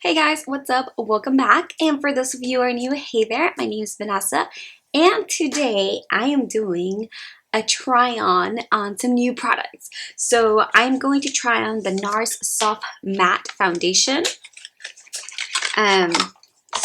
Hey guys, what's up? Welcome back. And for those of you who are new, hey there, my name is Vanessa. And today I am doing a try on some new products. So I'm going to try on the NARS Soft Matte Foundation. So I'm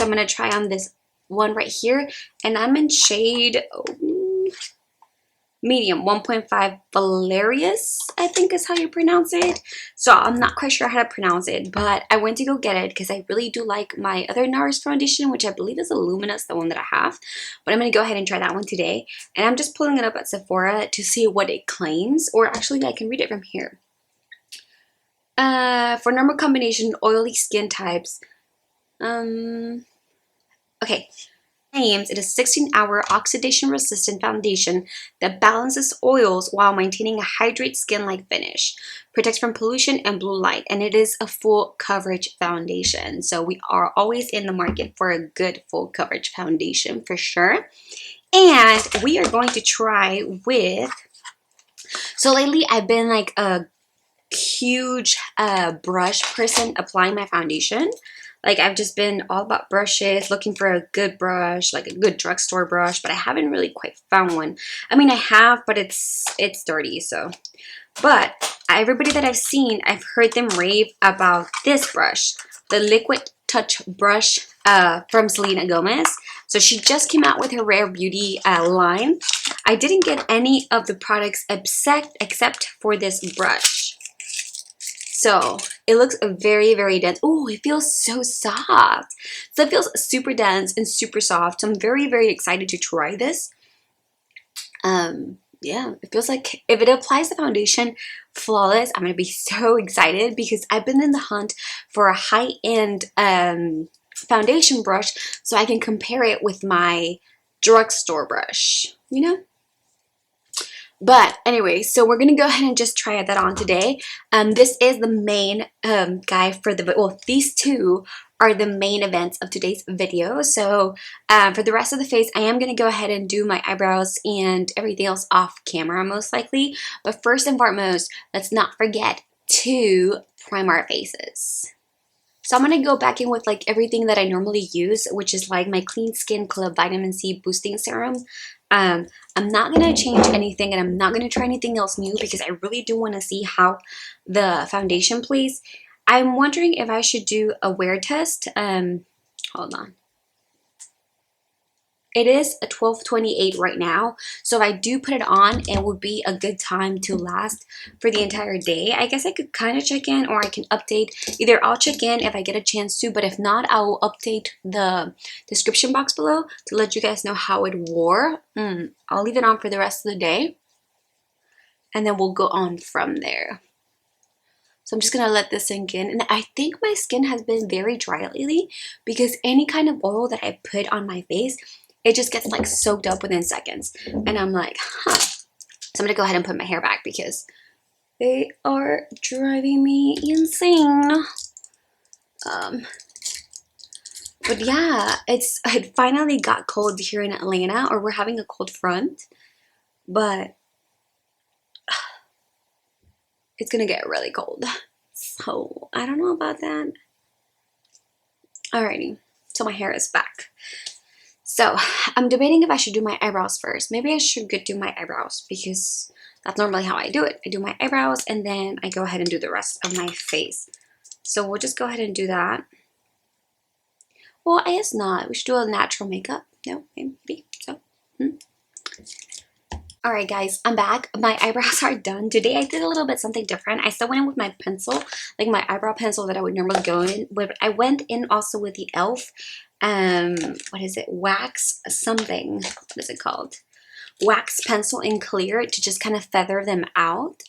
going to try on this one right here. And I'm in shade medium 1.5 Valerius, I think is how you pronounce it. So I'm not quite sure how to pronounce it, but I went to go get it because I really do like my other NARS foundation, which I believe is a Luminous, the one that I have. But I'm going to go ahead and try that one today. And I'm just pulling it up at Sephora to see what it claims, or actually I can read it from here. For normal combination oily skin types, okay, claims it is a 16-hour oxidation-resistant foundation that balances oils while maintaining a hydrated skin-like finish, protects from pollution and blue light, and it is a full coverage foundation. So we are always in the market for a good full coverage foundation for sure. And we are going to try with, so lately I've been like a huge brush person applying my foundation. Like I've just been all about brushes, looking for a good brush, like a good drugstore brush, but I haven't really quite found one. I mean, I have, but it's dirty, so. But everybody that I've seen, I've heard them rave about this brush, the Liquid Touch brush from Selena Gomez. So she just came out with her Rare Beauty line. I didn't get any of the products except for this brush. So it looks very, very dense. Oh, it feels so soft. So it feels super dense and super soft. So I'm very, very excited to try this. Yeah, it feels like if it applies the foundation flawless, I'm going to be so excited because I've been in the hunt for a high-end foundation brush so I can compare it with my drugstore brush, you know? But anyway, so we're gonna go ahead and just try that on today. This is the main guy for the, well, these two are the main events of today's video. So for the rest of the face, I am gonna go ahead and do my eyebrows and everything else off camera most likely. But first and foremost, let's not forget to prime our faces. So I'm going to go back in with like everything that I normally use, which is like my Clean Skin Club Vitamin C Boosting Serum. I'm not going to change anything and I'm not going to try anything else new because I really do want to see how the foundation plays. I'm wondering if I should do a wear test. Hold on. It is a 12:28 right now, so if I do put it on, it would be a good time to last for the entire day. I guess I could kind of check in, or I can update. Either I'll check in if I get a chance to, but if not, I will update the description box below to let you guys know how it wore. I'll leave it on for the rest of the day, and then we'll go on from there. So I'm just going to let this sink in. And I think my skin has been very dry lately because any kind of oil that I put on my face, it just gets like soaked up within seconds. And I'm like, huh. So I'm going to go ahead and put my hair back because they are driving me insane. But yeah, it finally got cold here in Atlanta, or we're having a cold front. But it's going to get really cold. So I don't know about that. Alrighty, so my hair is back. So I'm debating if I should do my eyebrows first. Maybe I should do my eyebrows because that's normally how I do it. I do my eyebrows and then I go ahead and do the rest of my face. So we'll just go ahead and do that. Well, I guess not. We should do a natural makeup. No, maybe so. Alright guys, I'm back. My eyebrows are done. Today I did a little bit something different. I still went in with my pencil, like my eyebrow pencil that I would normally go in with. I went in also with the e.l.f. What is it? Wax something. What is it called? Wax pencil in clear to just kind of feather them out.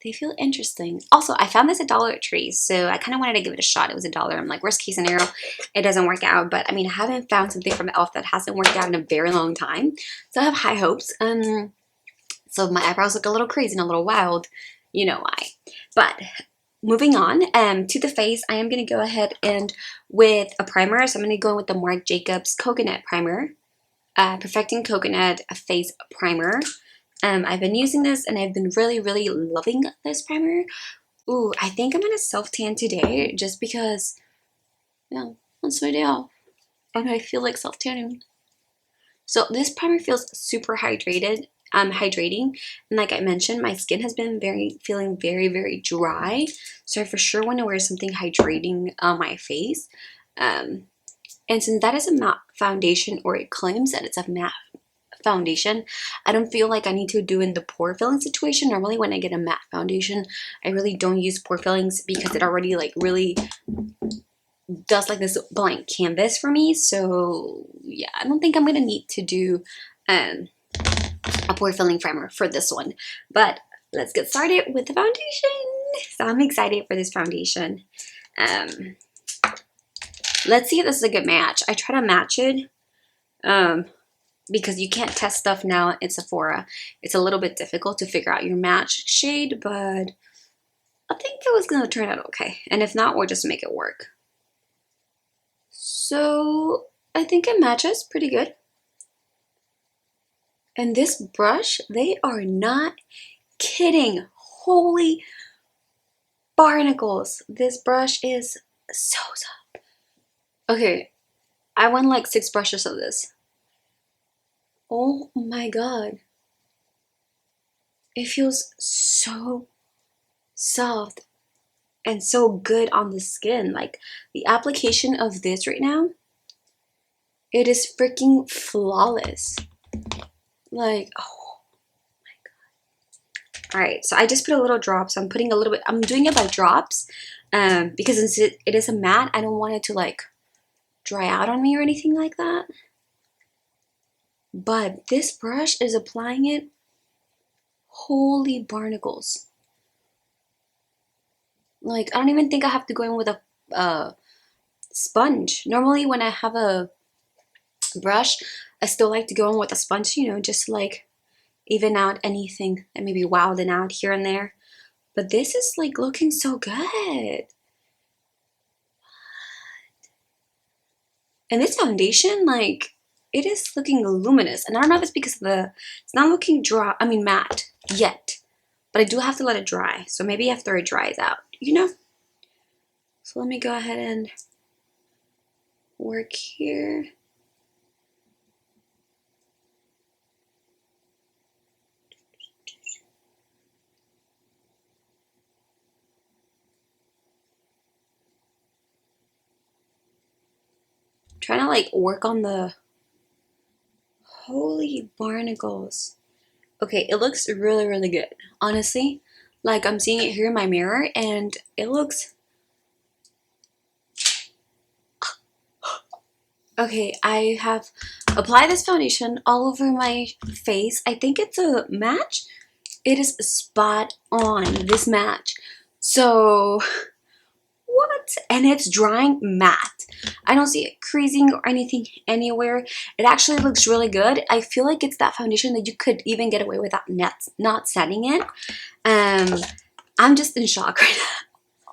They feel interesting. Also, I found this at Dollar Tree, so I kind of wanted to give it a shot. It was $1. I'm like, worst case scenario, it doesn't work out. But I mean, I haven't found something from e.l.f. that hasn't worked out in a very long time. So I have high hopes. So my eyebrows look a little crazy and a little wild. You know why. But moving on to the face, I am going to go ahead and with a primer. So I'm going to go in with the Marc Jacobs Coconut Primer. Perfecting Coconut Face Primer. I've been using this and I've been really, really loving this primer. Ooh, I think I'm gonna self-tan today just because, yeah, that's my day off. And I feel like self-tanning. So this primer feels super hydrating. And like I mentioned, my skin has been feeling very dry. So I for sure want to wear something hydrating on my face. Um, and since that is a matte foundation, or it claims that it's a matte foundation, I don't feel like I need to do in the pore filling situation. Normally when I get a matte foundation, I really don't use pore fillings because it already like really does like this blank canvas for me. So yeah, I don't think I'm gonna need to do a pore filling primer for this one. But let's get started with the foundation. So I'm excited for this foundation. Let's see if this is a good match. I try to match it because you can't test stuff now at Sephora. It's a little bit difficult to figure out your match shade, but I think it was gonna turn out okay. And if not, we'll just make it work. So I think it matches pretty good. And this brush, they are not kidding. Holy barnacles. This brush is so soft. Okay, I went like 6 brushes of this. Oh my god. It feels so soft and so good on the skin. Like the application of this right now, it is freaking flawless. Like, oh my god. All right, so I just put a little drop. So I'm putting a little bit, I'm doing it by drops because since it is a matte, I don't want it to like dry out on me or anything like that. But this brush is applying it. Holy barnacles. Like, I don't even think I have to go in with a sponge. Normally when I have a brush, I still like to go in with a sponge, you know, just like even out anything that may be wilding out here and there. But this is like looking so good. And this foundation, like, it is looking luminous. And I don't know if it's because of it's not looking dry, I mean matte yet. But I do have to let it dry. So maybe after it dries out, you know? So let me go ahead and work here. Trying to like work on the holy barnacles. Okay, it looks really good. Honestly, like I'm seeing it here in my mirror and it looks okay. I have applied this foundation all over my face. I think it's a match. It is spot on, this match. So what? And it's drying matte. I don't see it creasing or anything anywhere. It actually looks really good. I feel like it's that foundation that you could even get away without not setting it. I'm just in shock right now.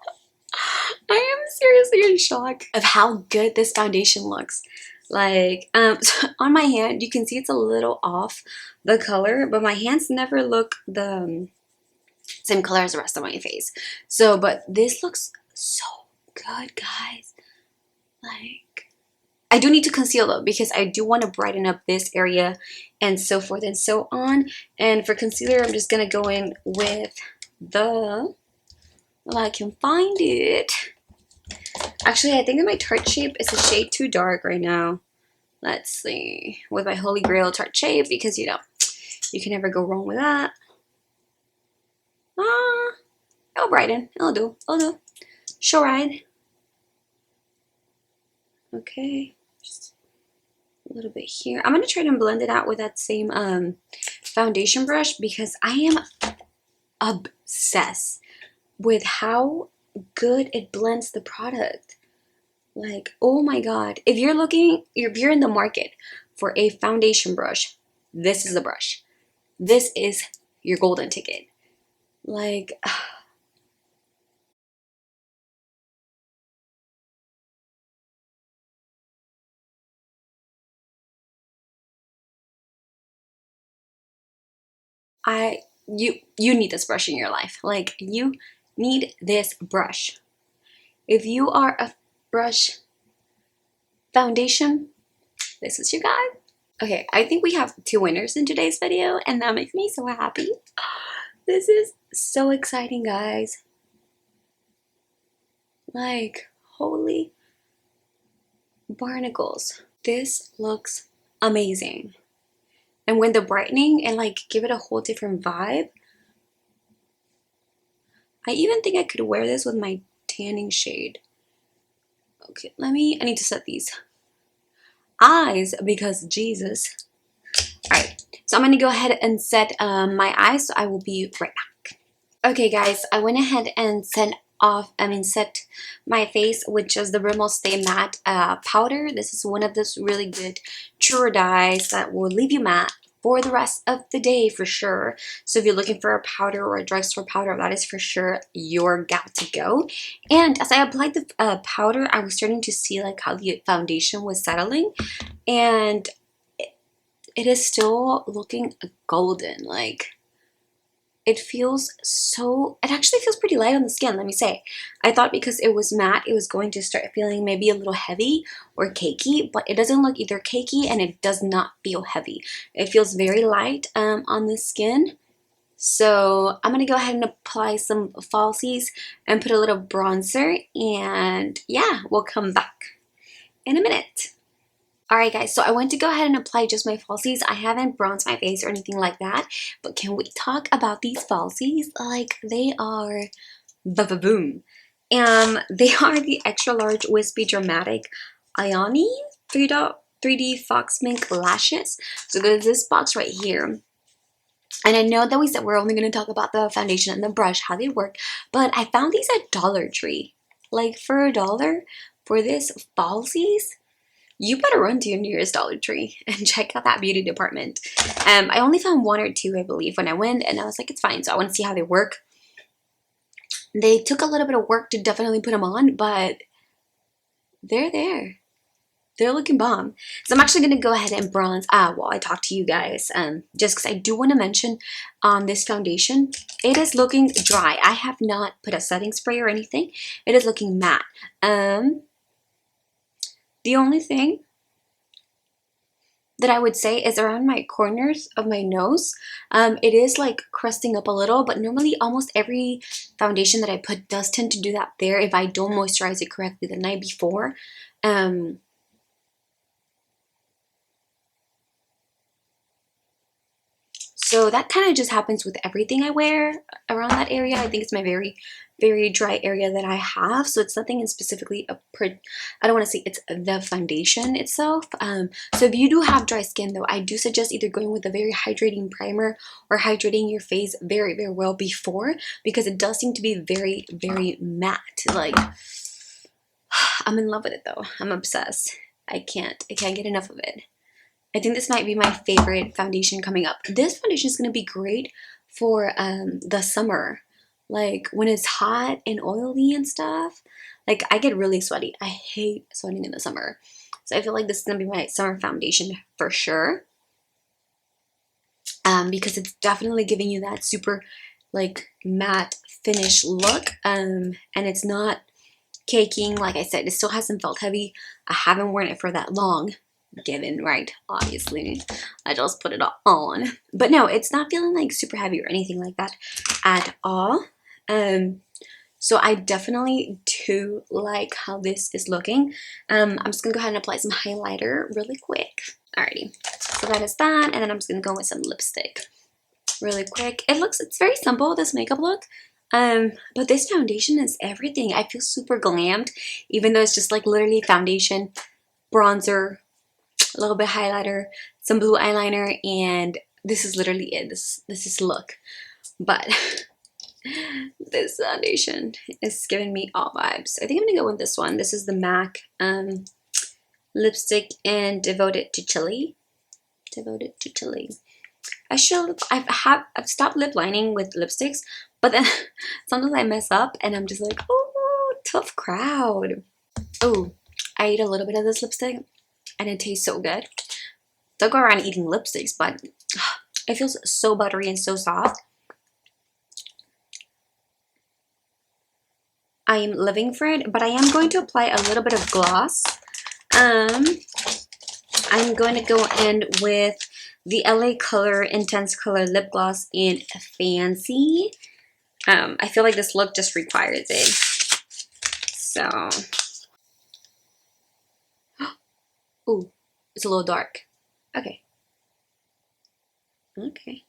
I am seriously in shock of how good this foundation looks. Like, so on my hand, you can see it's a little off the color, but my hands never look the same color as the rest of my face. So, but this looks so good, guys. Like, I do need to conceal though because I do want to brighten up this area and so forth and so on. And for concealer, I'm just gonna go in with the, well, I can find it. Actually, I think that my Tarte Shape is a shade too dark right now. Let's see, with my Holy Grail Tarte Shape, because you know you can never go wrong with that. It'll brighten. It'll do. It'll do. She'll ride. Okay, just a little bit here. I'm gonna try to blend it out with that same foundation brush because I am obsessed with how good it blends the product. Like, oh my god. If you're in the market for a foundation brush, this is the brush. This is your golden ticket. Like, you need this brush in your life. Like, you need this brush. If you are a brush foundation, this is your guy. Okay, I think we have 2 winners in today's video, and that makes me so happy. This is so exciting, guys. Like, holy barnacles. This looks amazing. And when the brightening and like give it a whole different vibe. I even think I could wear this with my tanning shade. Okay, I need to set these eyes because Jesus. Alright, so I'm gonna go ahead and set my eyes, so I will be right back. Okay guys, I went ahead and set my face with just the Rimmel Stay Matte powder. This is one of those really good true dyes that will leave you matte for the rest of the day for sure. So if you're looking for a powder or a drugstore powder, that is for sure your gal to go. And as I applied the powder, I was starting to see like how the foundation was settling, and it is still looking golden. Like, it actually feels pretty light on the skin, let me say. I thought because it was matte, it was going to start feeling maybe a little heavy or cakey, but it doesn't look either cakey and it does not feel heavy. It feels very light on the skin. So I'm going to go ahead and apply some falsies and put a little bronzer, and yeah, we'll come back in a minute. Alright guys, so I went to go ahead and apply just my falsies. I haven't bronzed my face or anything like that, but can we talk about these falsies? Like, they are boom. They are the extra large wispy dramatic Ioni 3D Fox Mink lashes. So there's this box right here. And I know that we said we're only going to talk about the foundation and the brush, how they work, but I found these at Dollar Tree. Like, for $1 for this falsies, you better run to your nearest Dollar Tree and check out that beauty department. I only found 1 or 2, I believe, when I went, and I was like, it's fine. So I want to see how they work. They took a little bit of work to definitely put them on, but they're there. They're looking bomb. So I'm actually going to go ahead and bronze while I talk to you guys. Just because I do want to mention on this foundation, it is looking dry. I have not put a setting spray or anything. It is looking matte. The only thing that I would say is around my corners of my nose. It is like crusting up a little, but normally almost every foundation that I put does tend to do that there if I don't moisturize it correctly the night before. So that kind of just happens with everything I wear around that area. I think it's my very, very dry area that I have. So it's nothing in specifically I don't want to say it's the foundation itself. So if you do have dry skin though, I do suggest either going with a very hydrating primer or hydrating your face very, very well before, because it does seem to be very, very matte. Like, I'm in love with it though. I'm obsessed. I can't get enough of it. I think this might be my favorite foundation coming up. This foundation is going to be great for the summer. Like, when it's hot and oily and stuff. Like, I get really sweaty. I hate sweating in the summer. So I feel like this is going to be my summer foundation for sure. Because it's definitely giving you that super, like, matte finish look. And it's not caking. Like I said, it still hasn't felt heavy. I haven't worn it for that long. Given, right? Obviously, I just put it on. But no, it's not feeling like super heavy or anything like that at all. So I definitely do like how this is looking. I'm just gonna go ahead and apply some highlighter really quick. Alrighty, so that is that, and then I'm just gonna go with some lipstick really quick. It's very simple, this makeup look. But this foundation is everything. I feel super glammed, even though it's just like literally foundation, bronzer, a little bit highlighter, some blue eyeliner, and this is literally it. This is look. But this foundation is giving me all vibes. I think I'm gonna go with this one. This is the MAC lipstick in Devoted to Chili. Devoted to Chili. I've stopped lip lining with lipsticks, but then sometimes I mess up and I'm just like, oh, tough crowd. Oh, I ate a little bit of this lipstick and it tastes so good. Don't go around eating lipsticks, but it feels so buttery and so soft. I am living for it, but I am going to apply a little bit of gloss. I'm going to go in with the LA Color Intense Color Lip Gloss in Fancy. I feel like this look just requires it. So, ooh, it's a little dark. Okay. Okay.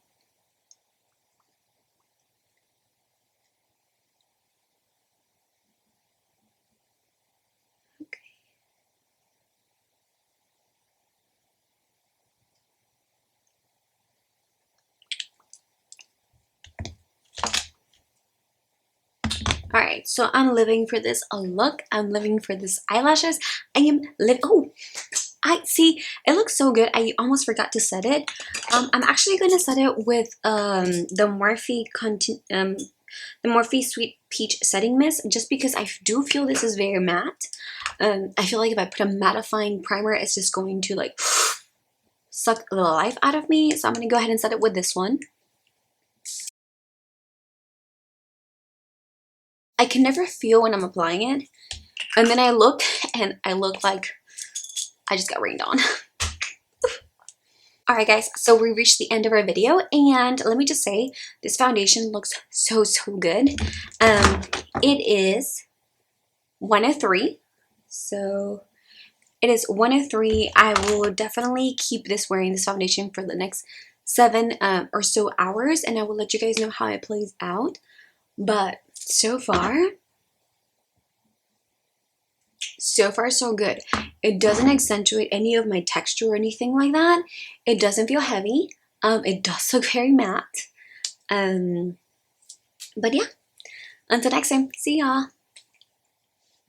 Alright, so I'm living for this look. I'm living for this eyelashes. I am living. Oh, I see. It looks so good. I almost forgot to set it. I'm actually gonna set it with the Morphe Sweet Peach Setting Mist, just because I do feel this is very matte. I feel like if I put a mattifying primer, it's just going to like suck the life out of me. So I'm gonna go ahead and set it with this one. I can never feel when I'm applying it, and then I look and I look like I just got rained on. Alright guys, so we reached the end of our video, and let me just say, this foundation looks so good. It is 103, so it is 103. I will definitely keep wearing this foundation for the next 7 or so hours, and I will let you guys know how it plays out. But so far so good. It doesn't accentuate any of my texture or anything like that. It doesn't feel heavy. It does look very matte. But yeah, until next time, see y'all.